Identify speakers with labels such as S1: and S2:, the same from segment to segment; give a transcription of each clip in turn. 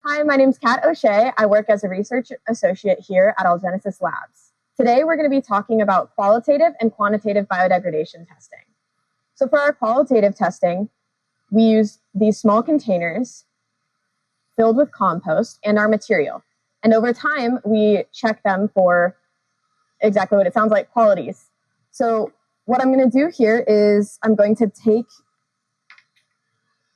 S1: Hi, my name is Kat O'Shea. I work as a research associate here at Algenesis Labs. Today, we're going to be talking about qualitative and quantitative biodegradation testing. So for our qualitative testing, we use these small containers filled with compost and our material. And over time, we check them for exactly what it sounds like, qualities. So what I'm going to do here is I'm going to take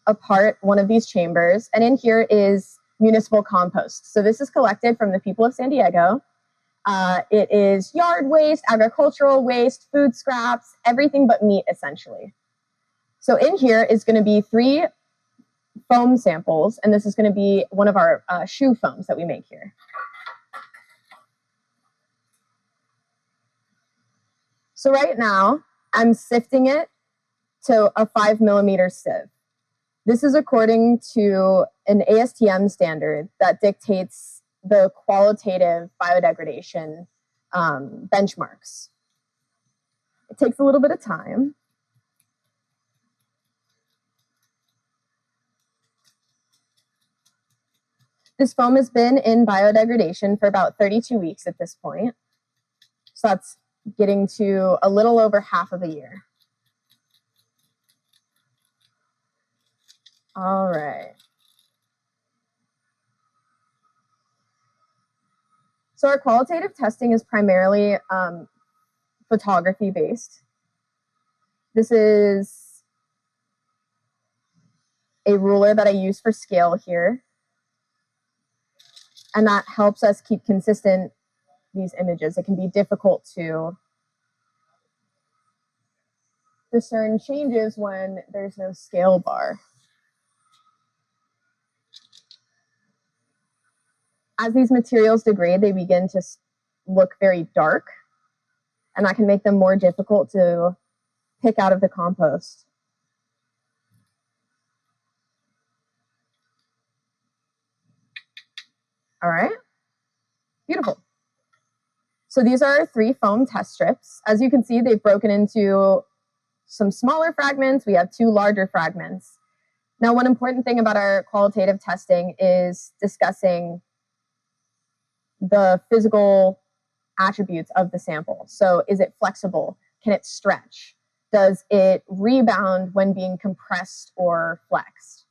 S1: apart one of these chambers, and in here is municipal compost. So this is collected from the people of San Diego. It is yard waste, agricultural waste, food scraps, everything but meat, essentially. So in here is going to be 3 foam samples, and this is going to be one of our shoe foams that we make here. So right now, I'm sifting it to a 5-millimeter sieve. This is according to an ASTM standard that dictates the qualitative biodegradation benchmarks. It takes a little bit of time. This foam has been in biodegradation for about 32 weeks at this point. So that's getting to a little over half of a year. All right. So our qualitative testing is primarily photography based. This is a ruler that I use for scale here. And that helps us keep consistent these images. It can be difficult to discern changes when there's no scale bar. As these materials degrade, they begin to look very dark, and that can make them more difficult to pick out of the compost. All right, beautiful. So these are our 3 foam test strips. As you can see, they've broken into some smaller fragments. We have 2 larger fragments. Now, one important thing about our qualitative testing is discussing the physical attributes of the sample. So is it flexible? Can it stretch? Does it rebound when being compressed or flexed?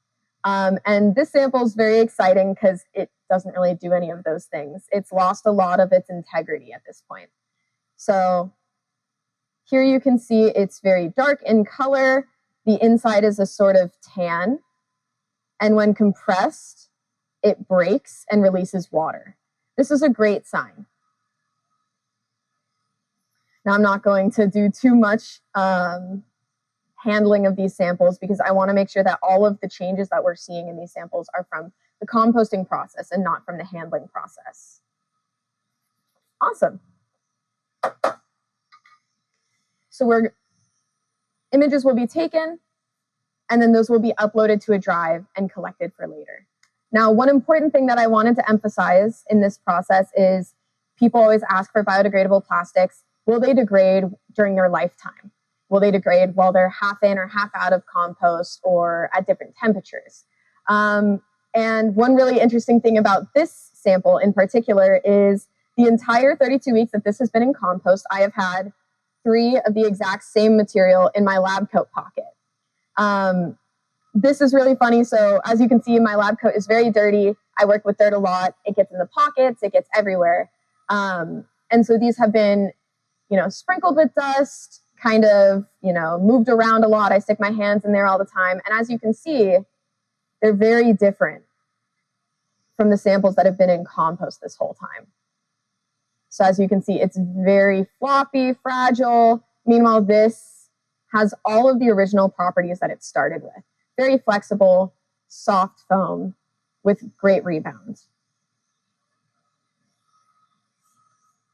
S1: And this sample is very exciting because it doesn't really do any of those things. It's lost a lot of its integrity at this point. So here you can see it's very dark in color. The inside is a sort of tan. And when compressed, it breaks and releases water. This is a great sign. Now, I'm not going to do too much handling of these samples because I want to make sure that all of the changes that we're seeing in these samples are from the composting process and not from the handling process. Awesome. So images will be taken, and then those will be uploaded to a drive and collected for later. Now, one important thing that I wanted to emphasize in this process is people always ask for biodegradable plastics. Will they degrade during their lifetime? Will they degrade while they're half in or half out of compost or at different temperatures? And one really interesting thing about this sample in particular is the entire 32 weeks that this has been in compost, I have had 3 of the exact same material in my lab coat pocket. This is really funny. So as you can see, my lab coat is very dirty. I work with dirt a lot. It gets in the pockets. It gets everywhere. And so these have been, sprinkled with dust, kind of, moved around a lot. I stick my hands in there all the time. And as you can see, they're very different from the samples that have been in compost this whole time. So as you can see, it's very floppy, fragile. Meanwhile, this has all of the original properties that it started with. Very flexible, soft foam with great rebound.